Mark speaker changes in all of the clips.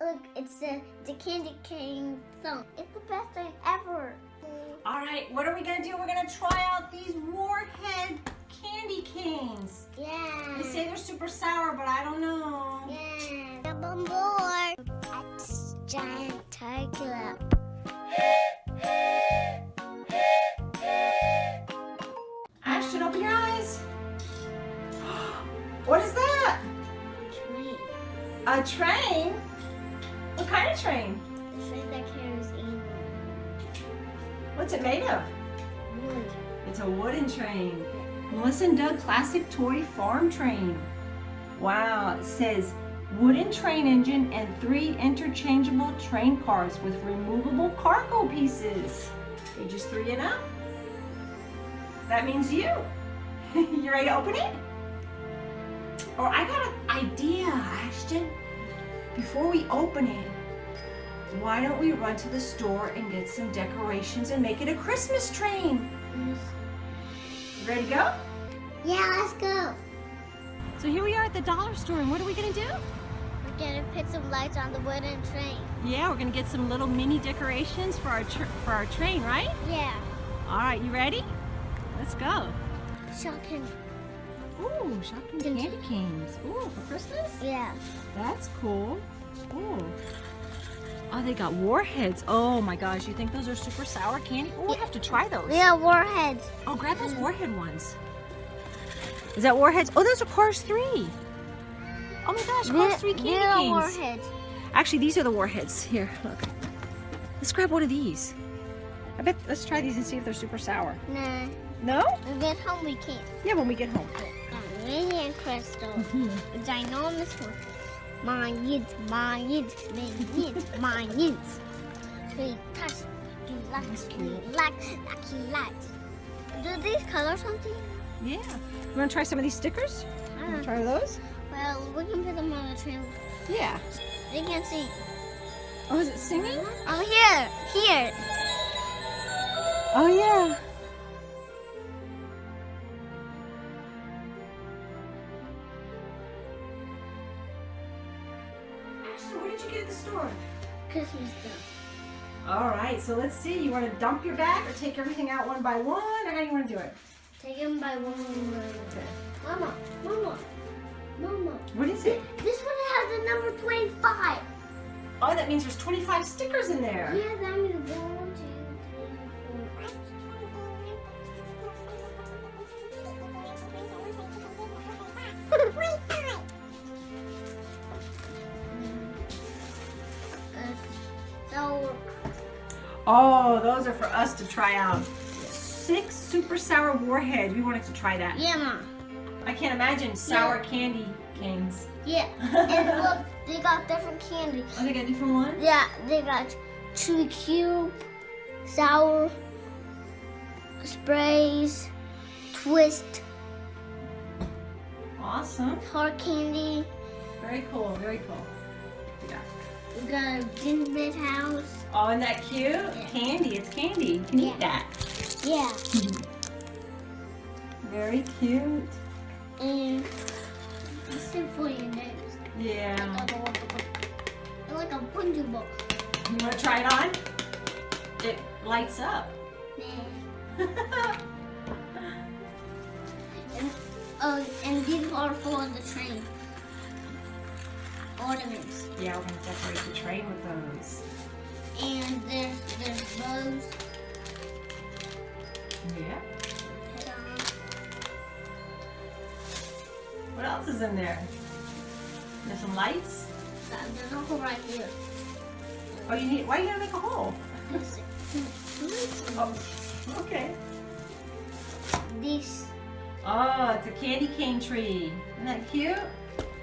Speaker 1: Look, it's the candy cane song. It's the best thing ever.
Speaker 2: All right, what are we gonna do? We're gonna try out these Warhead candy canes.
Speaker 1: Yeah.
Speaker 2: They say they're super sour, but I don't know.
Speaker 1: Yeah. Come on board. That's giant tiger.
Speaker 2: Ashton, open your eyes. What is that?
Speaker 1: Train.
Speaker 2: A train? What kind of train?
Speaker 1: The train that carries animals.
Speaker 2: What's it made of?
Speaker 1: Wood.
Speaker 2: It's a wooden train. Melissa and Doug Classic Toy Farm Train. Wow, it says wooden train engine and 3 interchangeable train cars with removable cargo pieces. Ages 3 and up. That means you. You ready to open it? Or I got an idea, Ashton. Before we open it, why don't we run to the store and get some decorations and make it a Christmas train?
Speaker 1: Yes.
Speaker 2: You ready to go?
Speaker 1: Yeah, let's go.
Speaker 2: So here we are at the dollar store, and what are we gonna do?
Speaker 1: We're gonna put some lights on the wooden train.
Speaker 2: Yeah, we're gonna get some little mini decorations for our train, right?
Speaker 1: Yeah.
Speaker 2: All right, you ready? Let's go.
Speaker 1: Shocking.
Speaker 2: Ooh, shopping candy canes. Ooh, for Christmas?
Speaker 1: Yeah.
Speaker 2: That's cool. Ooh. Oh, they got warheads. Oh my gosh, you think those are super sour candy? Oh, we'll have to try those.
Speaker 1: We have warheads.
Speaker 2: Oh, grab those warhead ones. Is that warheads? Oh, those are Cars 3. Oh my gosh, Cars 3 candy
Speaker 1: They're
Speaker 2: canes.
Speaker 1: warheads.
Speaker 2: Actually, these are the warheads. Here, look. Let's grab one of these. Let's try these and see if they're super sour.
Speaker 1: Nah.
Speaker 2: No?
Speaker 1: When we get home, we can't.
Speaker 2: Yeah, when we get home.
Speaker 1: Mini crystal. Ginormous one. Mines. We touch. You like. Do these color something?
Speaker 2: Yeah. You want to try some of these stickers? Try those?
Speaker 1: Well, we can put them on the train.
Speaker 2: Yeah.
Speaker 1: They can sing.
Speaker 2: Oh, is it singing?
Speaker 1: Oh, here.
Speaker 2: Oh, yeah. Ashton, what did you get at the store?
Speaker 1: Christmas stuff.
Speaker 2: All right, so let's see. You want to dump your bag or take everything out one by one, or how do you want to do it?
Speaker 1: Take them by one.
Speaker 2: Okay.
Speaker 1: Mama.
Speaker 2: What is it?
Speaker 1: This one has the number 25.
Speaker 2: Oh, that means there's 25 stickers in there.
Speaker 1: Yeah, that means 1, 2, 3, 4. So,
Speaker 2: Oh, those are for us to try out. 6 super sour warheads. We wanted to try that.
Speaker 1: yeah, Mom.
Speaker 2: I can't imagine sour candy canes.
Speaker 1: Yeah, and look, they got different candy.
Speaker 2: Oh, they got different ones?
Speaker 1: Yeah, they got chewy cube, sour, sprays, twist,
Speaker 2: Awesome.
Speaker 1: hard candy.
Speaker 2: Very cool, very cool. Yeah.
Speaker 1: We got a gingerbread house.
Speaker 2: Oh, isn't that cute?
Speaker 1: Yeah.
Speaker 2: Candy, it's candy. You can eat that.
Speaker 1: Yeah,
Speaker 2: Very cute.
Speaker 1: and this is for your nose.
Speaker 2: Yeah.
Speaker 1: Like a bungee ball.
Speaker 2: You want to try it on? It lights up.
Speaker 1: And these are for the train. Ornaments.
Speaker 2: Yeah, we're going to decorate the train with those.
Speaker 1: And there's bows.
Speaker 2: Yeah.
Speaker 1: Put on.
Speaker 2: What else is in there? There's some lights.
Speaker 1: There's a hole right here.
Speaker 2: Oh, why are you going to make a hole? Oh, okay.
Speaker 1: This.
Speaker 2: Oh, it's a candy cane tree. Isn't that cute?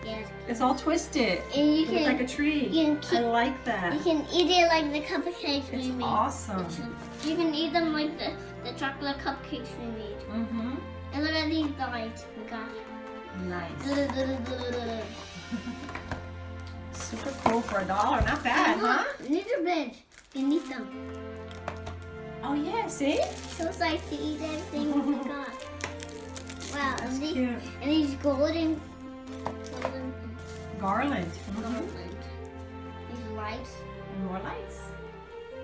Speaker 1: Yes.
Speaker 2: It's all twisted.
Speaker 1: And you
Speaker 2: It looks
Speaker 1: can
Speaker 2: like a tree.
Speaker 1: you can keep-
Speaker 2: I like that.
Speaker 1: you can eat it like the cupcakes we
Speaker 2: It's
Speaker 1: made.
Speaker 2: awesome.
Speaker 1: You can eat them like the chocolate cupcakes we made.
Speaker 2: Mm-hmm.
Speaker 1: And look at these lights we got.
Speaker 2: Nice. Super cool for $1. Not bad, huh?
Speaker 1: These are big. You need them.
Speaker 2: Oh yeah, see?
Speaker 1: So it's like to eat everything we got. Wow,
Speaker 2: That's
Speaker 1: and these,
Speaker 2: cute.
Speaker 1: and these golden
Speaker 2: Garland.
Speaker 1: garland. These lights.
Speaker 2: And more lights.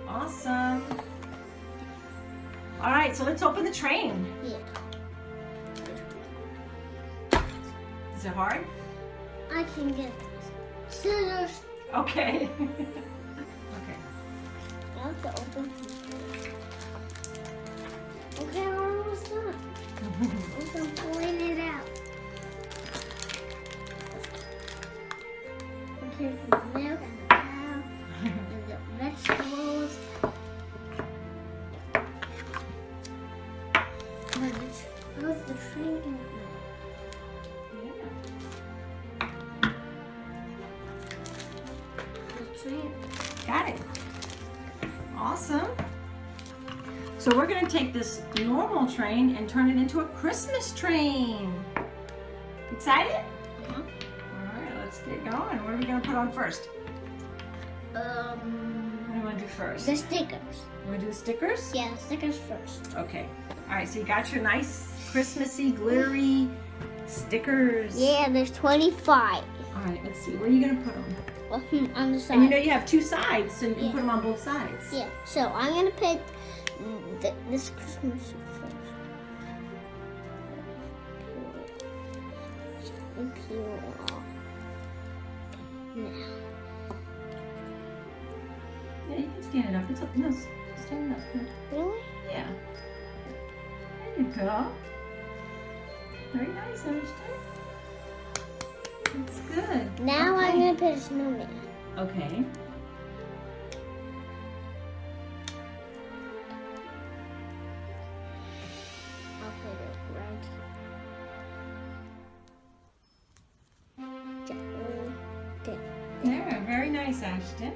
Speaker 2: Awesome. All right, so let's open the train.
Speaker 1: Yeah.
Speaker 2: Is it hard?
Speaker 1: I can get scissors.
Speaker 2: Okay. Okay.
Speaker 1: I have to open. Okay, I'm almost done. I'm gonna point it out. Okay, the milk and the cow and the vegetables. How's the train going? The train.
Speaker 2: Got it. Awesome. So we're going to take this normal train and turn it into a Christmas train. Excited?
Speaker 1: Uh-huh.
Speaker 2: All right, let's get going. What are we going to put on first? What do you want to do first?
Speaker 1: The stickers.
Speaker 2: You want to do the stickers?
Speaker 1: Yeah, the stickers first.
Speaker 2: Okay. All right, so you got your nice Christmassy, glittery stickers.
Speaker 1: Yeah, there's 25.
Speaker 2: All right, let's see. Where are you going to put them?
Speaker 1: On the side.
Speaker 2: And you know you have two sides, so you can
Speaker 1: Yeah.
Speaker 2: put them on both sides.
Speaker 1: Yeah, so I'm gonna put this Christmas first. Peel off. Now.
Speaker 2: Yeah, you can stand it up. It's up. No, stand it up. Good.
Speaker 1: Really?
Speaker 2: Yeah. There you go. Very nice, Ashton. That's good.
Speaker 1: Now
Speaker 2: Okay.
Speaker 1: I'm gonna put a snowman.
Speaker 2: Okay.
Speaker 1: I'll put it right there.
Speaker 2: There, very nice, Ashton.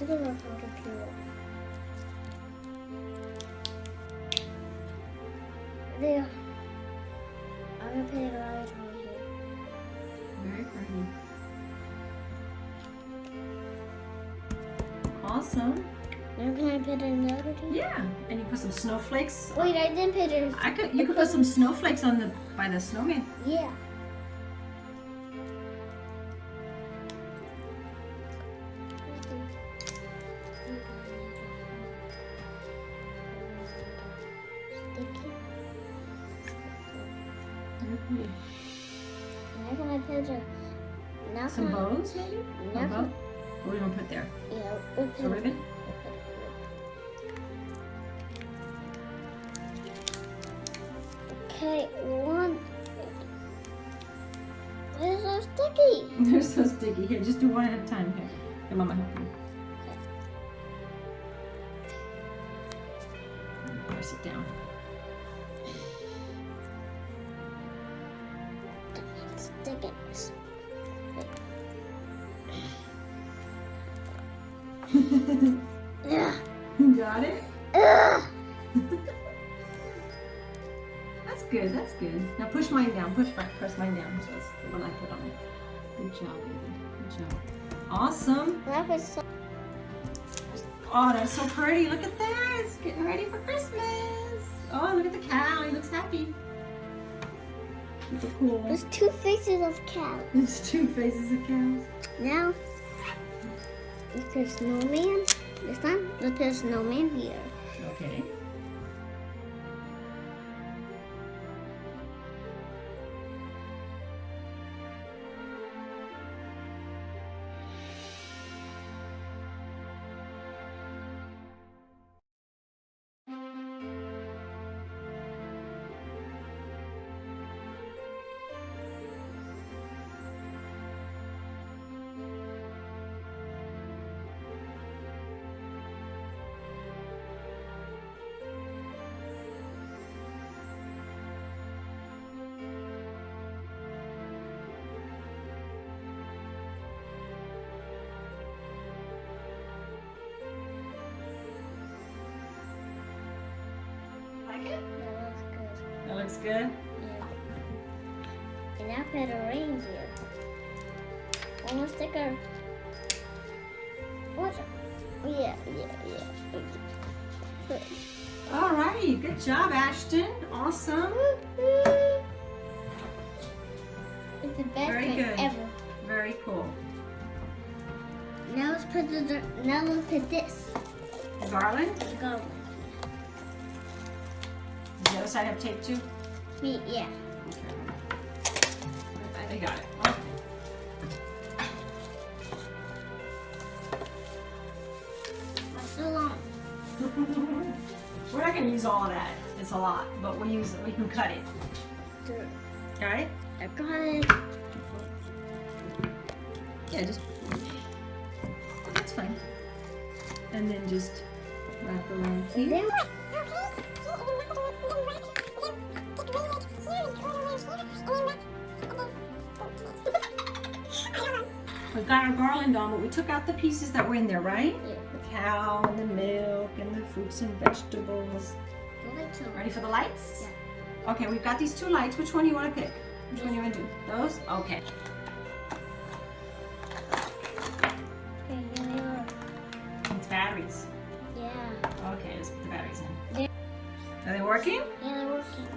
Speaker 1: Look at how to peel off. There. I'm gonna put it right on here.
Speaker 2: Very pretty. Awesome.
Speaker 1: Now can I put another thing?
Speaker 2: Yeah, and you put some snowflakes.
Speaker 1: Wait, I didn't put it.
Speaker 2: You could put some snowflakes on by the snowman.
Speaker 1: Yeah.
Speaker 2: Very pretty.
Speaker 1: Now can I put a... Now
Speaker 2: Some
Speaker 1: can I...
Speaker 2: bows, maybe?
Speaker 1: Now
Speaker 2: A bow?
Speaker 1: can...
Speaker 2: What are we gonna put there?
Speaker 1: Yeah, we'll put
Speaker 2: A ribbon?
Speaker 1: Okay, one... They're so sticky.
Speaker 2: They're so sticky. Here, just do one at a time. Here, your mama help you. Press it down.
Speaker 1: Stick it. Ugh.
Speaker 2: You got it?
Speaker 1: Ugh.
Speaker 2: That's good. That's good. Now push mine down. Press mine down. So that's the one I put on it. Good job, baby. Good job. Awesome.
Speaker 1: That was so...
Speaker 2: Oh, that's so pretty. Look at that. It's getting ready for Christmas. Oh, look at the cow. He looks happy. Look at cool.
Speaker 1: There's two faces of cows.
Speaker 2: There's two faces of cows.
Speaker 1: Now, let's put a snowman. This time, let's put a snowman here.
Speaker 2: Okay. Like it?
Speaker 1: That looks good.
Speaker 2: That looks good.
Speaker 1: Yeah. And now put a reindeer. One more sticker. What? Yeah. Good.
Speaker 2: All righty. Good job, Ashton. Awesome.
Speaker 1: It's the best
Speaker 2: Very
Speaker 1: thing
Speaker 2: good.
Speaker 1: ever.
Speaker 2: Very cool.
Speaker 1: Now look at this.
Speaker 2: The garland?
Speaker 1: The garland.
Speaker 2: Does the other side have tape too?
Speaker 1: Yeah.
Speaker 2: I got it.
Speaker 1: That's so long.
Speaker 2: We're not going to use all of that. It's a lot, but we can cut it. Got it?
Speaker 1: I got it.
Speaker 2: Yeah, just that's fine. And then just wrap around
Speaker 1: And
Speaker 2: here.
Speaker 1: then
Speaker 2: We've got our garland on, but we took out the pieces that were in there, right?
Speaker 1: Yeah.
Speaker 2: The cow and the milk and the fruits and vegetables. Ready for the lights?
Speaker 1: Yeah.
Speaker 2: Okay, we've got these two lights. Which one do you want to pick? Which one do you want to do? Those? Okay.
Speaker 1: Okay, here they are.
Speaker 2: It's batteries.
Speaker 1: Yeah.
Speaker 2: Okay, let's put the batteries in.
Speaker 1: Yeah.
Speaker 2: Are they working?
Speaker 1: Yeah, they're working.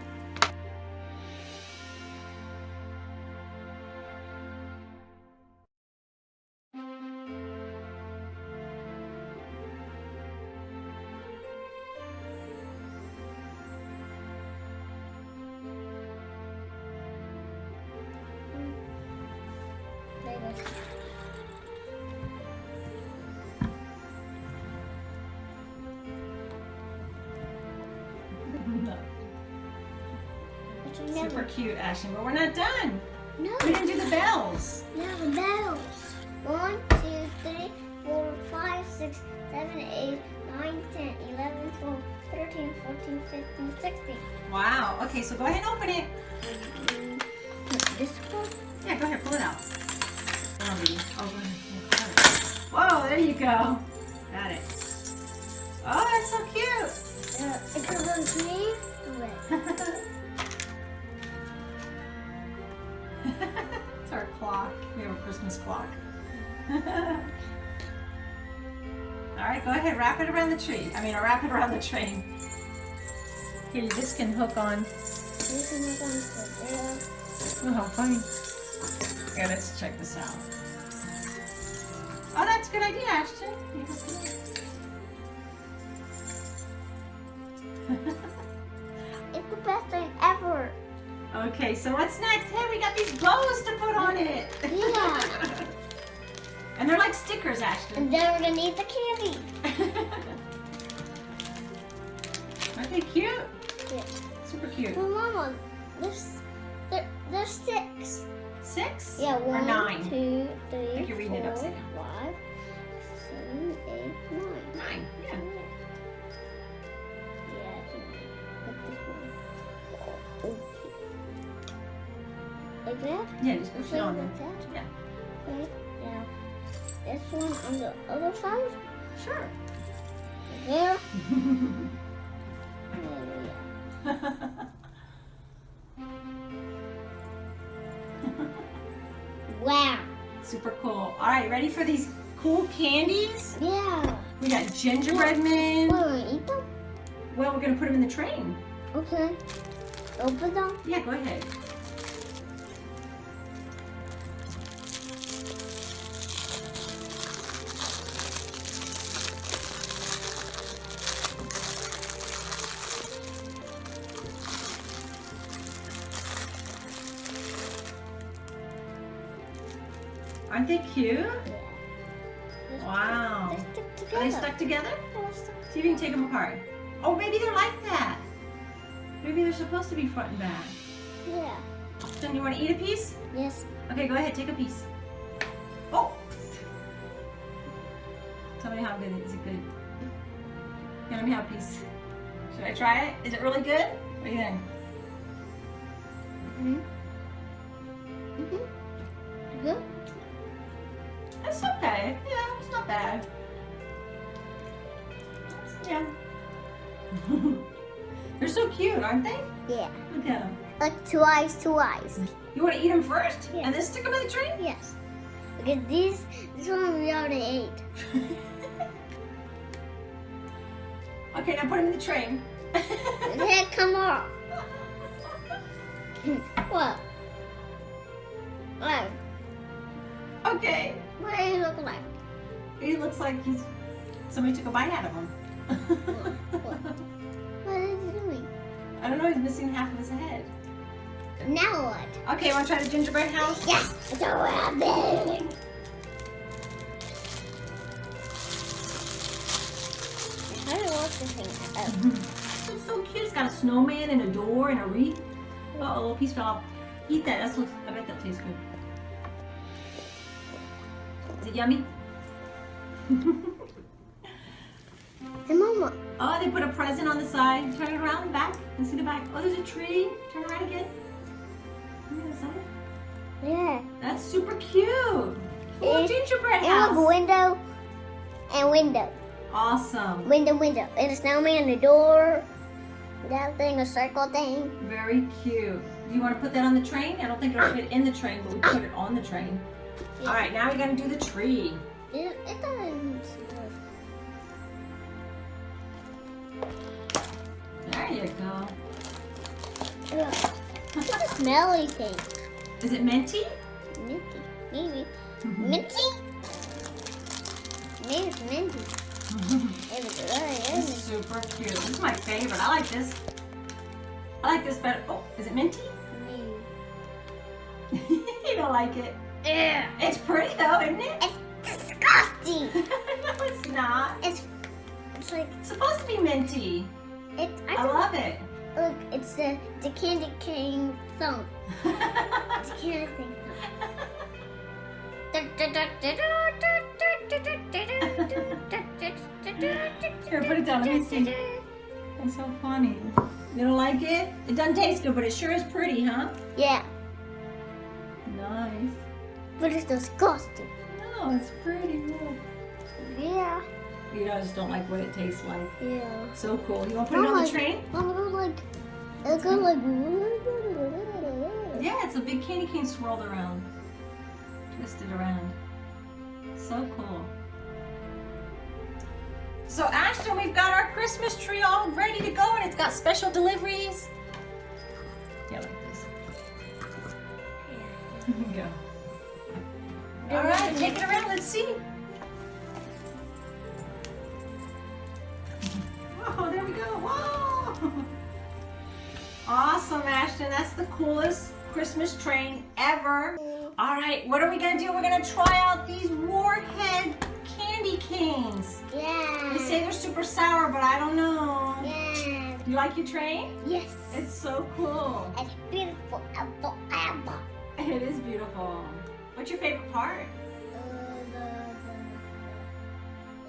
Speaker 1: There it is. But you
Speaker 2: Super
Speaker 1: never.
Speaker 2: cute, Ashton, but we're not done.
Speaker 1: No.
Speaker 2: We didn't do the bells.
Speaker 1: Now the bells. 1, 2, 3, 4, 5, 6, 7, 8, 9, 10, 11, 12, 13, 14, 15, 16.
Speaker 2: Wow. Okay, so go ahead and open it.
Speaker 1: This one?
Speaker 2: Yeah, go ahead, pull it out. Oh, baby. Oh, go ahead. Whoa, there you go. Got it. Oh, that's so cute.
Speaker 1: It goes green and red.
Speaker 2: It's our clock. We have a Christmas clock. All right, go ahead, wrap it around the tree. Or wrap it around the train. Here, this can hook on.
Speaker 1: This one is on there.
Speaker 2: Oh, how funny. Yeah, let's check this out. Oh, that's a good idea, Ashton.
Speaker 1: It's the best thing ever.
Speaker 2: Okay, so what's next? Hey, we got these bows to put on it.
Speaker 1: Yeah.
Speaker 2: And they're like stickers, Ashton.
Speaker 1: And then we're gonna eat the candy.
Speaker 2: Aren't they cute?
Speaker 1: Yeah.
Speaker 2: Super cute.
Speaker 1: Well, Mama, there's 6.
Speaker 2: 6?
Speaker 1: Yeah,
Speaker 2: Or
Speaker 1: 1,
Speaker 2: 9?
Speaker 1: 2,
Speaker 2: I
Speaker 1: 3,
Speaker 2: think you're reading it
Speaker 1: 4,
Speaker 2: upside down.
Speaker 1: 5, 7, 8, 9.
Speaker 2: 9, yeah.
Speaker 1: Yeah, put this one. Okay. Like that?
Speaker 2: Yeah, just push it on
Speaker 1: like
Speaker 2: there.
Speaker 1: that?
Speaker 2: Yeah.
Speaker 1: Okay, now this one on the other side.
Speaker 2: Sure.
Speaker 1: There. Hallelujah. Wow.
Speaker 2: Super cool. All right, ready for these cool candies?
Speaker 1: Yeah.
Speaker 2: We got gingerbread men.
Speaker 1: Wanna eat them?
Speaker 2: Well, we're gonna put them in the train.
Speaker 1: Okay. Open them.
Speaker 2: Yeah, go ahead. Aren't they cute?
Speaker 1: Yeah.
Speaker 2: Wow.
Speaker 1: They stick together.
Speaker 2: Are they stuck together?
Speaker 1: Yeah, they're stuck.
Speaker 2: See if you can take them apart. Oh, maybe they're like that. Maybe they're supposed to be front and back.
Speaker 1: Yeah.
Speaker 2: Then you want to eat a piece?
Speaker 1: Yes.
Speaker 2: Okay, go ahead, take a piece. Oh! Tell me how good it is. Is it good? Yeah, let me have a piece. Should I try it? Is it really good? What do you think?
Speaker 1: Mhm. Mhm. Good.
Speaker 2: It's okay. Yeah, it's not bad. Yeah. They're so cute, aren't they?
Speaker 1: Yeah.
Speaker 2: Look at them.
Speaker 1: Like 2 eyes, 2 eyes.
Speaker 2: You want to eat them first?
Speaker 1: Yeah.
Speaker 2: And then stick them in the tree?
Speaker 1: Yes. Because this one we already ate.
Speaker 2: Okay, now put them in the train.
Speaker 1: It can't come off. What? What?
Speaker 2: Okay.
Speaker 1: What do you look like?
Speaker 2: He looks like somebody took a bite out of him.
Speaker 1: What is he doing?
Speaker 2: I don't know, he's missing half of his head.
Speaker 1: Now what?
Speaker 2: Okay, want to try the gingerbread house?
Speaker 1: Yes, it's a rabbit. How do you wash this thing up?
Speaker 2: It's so cute. It's got a snowman and a door and a wreath. Uh-oh, a little piece fell off. Eat that. I bet that tastes good. Is it yummy?
Speaker 1: Hey, Mama.
Speaker 2: Oh, they put a present on the side. Turn it around, back. Let's see the back. Oh, there's a tree. Turn around again. On the other side.
Speaker 1: Yeah.
Speaker 2: That's super cute. Oh, gingerbread
Speaker 1: And
Speaker 2: house.
Speaker 1: look, window and window.
Speaker 2: Awesome.
Speaker 1: Window. And a snowman, the door. That thing, a circle thing.
Speaker 2: Very cute. Do you want to put that on the train? I don't think it'll fit in the train, but we put it on the train.
Speaker 1: Yeah.
Speaker 2: All right, now we're going to do the tree.
Speaker 1: It doesn't.
Speaker 2: There you go.
Speaker 1: Ugh. It's a smelly thing.
Speaker 2: Is it minty?
Speaker 1: Minty. Maybe. Minty? Maybe it's minty. It was really
Speaker 2: This is super cute. This is my favorite. I like this. I like this better. Oh, is it minty? You don't like it?
Speaker 1: Yeah.
Speaker 2: It's pretty though, isn't it?
Speaker 1: It's disgusting.
Speaker 2: No, it's not.
Speaker 1: It's like
Speaker 2: It's supposed to be minty. I love it.
Speaker 1: Look, it's the candy cane song. It's a candy cane
Speaker 2: Here, put it down. Let me see.
Speaker 1: song.
Speaker 2: That's so funny. You don't like it? It doesn't taste good, but it sure is pretty, huh?
Speaker 1: Yeah,
Speaker 2: Nice.
Speaker 1: but it's disgusting.
Speaker 2: No, it's pretty. Look.
Speaker 1: Yeah.
Speaker 2: You just don't like what it tastes like.
Speaker 1: Yeah.
Speaker 2: So cool. You want to put it on the train?
Speaker 1: Mama, it goes like.
Speaker 2: Yeah, it's a big candy cane swirled around. Twisted around. So cool. So Ashton, we've got our Christmas tree all ready to go and it's got special deliveries. Yeah, like this. Here you go. All right, take it around. Let's see. Oh, there we go. Whoa! Awesome, Ashton. That's the coolest Christmas train ever. All right, what are we gonna do? We're gonna try out these Warhead candy canes.
Speaker 1: Yeah.
Speaker 2: They say they're super sour, but I don't know.
Speaker 1: Yeah.
Speaker 2: You like your train?
Speaker 1: Yes.
Speaker 2: It's so cool.
Speaker 1: It's beautiful. Forever.
Speaker 2: It is beautiful. What's your favorite part?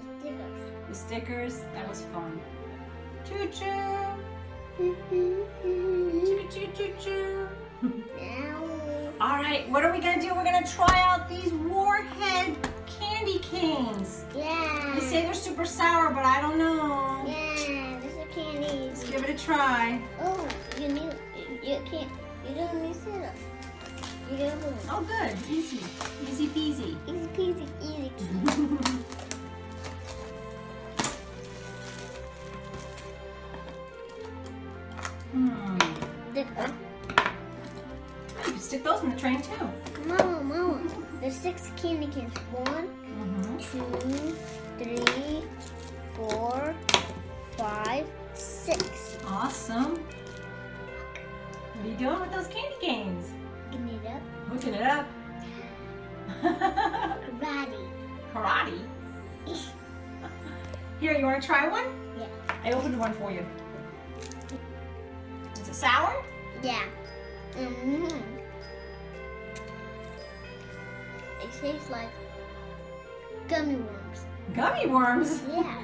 Speaker 1: The stickers.
Speaker 2: The stickers. That was fun. Choo choo. Choo choo choo choo.
Speaker 1: Now.
Speaker 2: All right, what are we gonna do? We're gonna try out these Warhead candy canes.
Speaker 1: Yeah.
Speaker 2: They say they're super sour, but I don't know.
Speaker 1: Yeah, this is candy.
Speaker 2: Let's give it a try.
Speaker 1: Oh, you don't need syrup. You don't need
Speaker 2: Oh, good. Easy. Easy peasy.
Speaker 1: easy peasy, easy.
Speaker 2: You can stick those in the train too.
Speaker 1: Mama, there's 6 candy cans. 1, 2, 3, 4, 5, 6.
Speaker 2: Awesome. What are you doing with those candy canes?
Speaker 1: Hooking it up.
Speaker 2: Hooking it up.
Speaker 1: Karate.
Speaker 2: Karate. Here, you want to try one?
Speaker 1: Yeah.
Speaker 2: I opened one for you. Is it sour?
Speaker 1: Yeah. It tastes like gummy worms.
Speaker 2: Gummy worms?
Speaker 1: Yeah.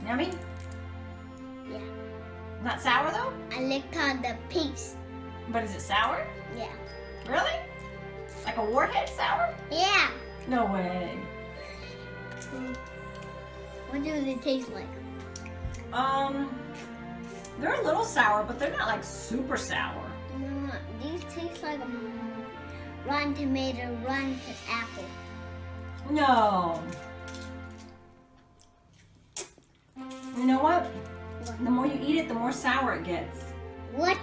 Speaker 2: Yummy?
Speaker 1: Yeah.
Speaker 2: Not sour though?
Speaker 1: I licked on the piece.
Speaker 2: But is it sour?
Speaker 1: Yeah.
Speaker 2: Really? Like a Warhead sour?
Speaker 1: Yeah.
Speaker 2: No way.
Speaker 1: What does it taste like?
Speaker 2: They're a little sour, but they're not like super sour.
Speaker 1: No, these taste like rotten tomato, rotten apple.
Speaker 2: No. You know what? The more you eat it, the more sour it gets.
Speaker 1: What?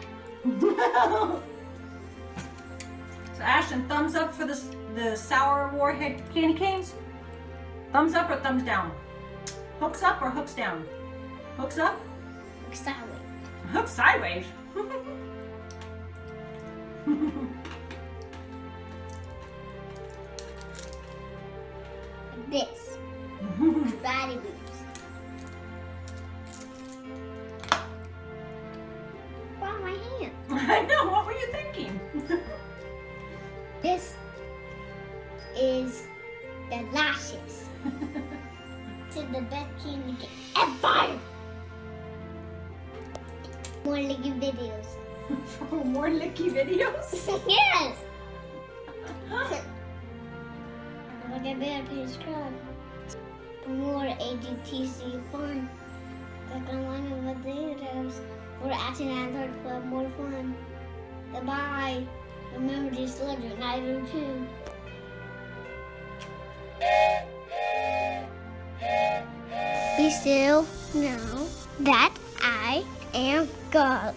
Speaker 2: So Ashton, Ashton, thumbs up for the sour warhead candy canes? Thumbs up or thumbs down? Hooks up or hooks down? Hooks up?
Speaker 1: Sideways.
Speaker 2: Hooks sideways?
Speaker 1: This. Body boobs. Wow, my hand.
Speaker 2: I know, what were you thinking?
Speaker 1: This is the lashes. To the best candy cane ever. More licky videos.
Speaker 2: For more licky videos?
Speaker 1: Yes. Look at that, please subscribe. For more AGTC fun. Click on one of the videos for Ashton and Third Club more fun. Goodbye. Remember to slip your I do too. Be still know that I am God.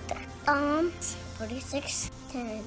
Speaker 1: 46:10.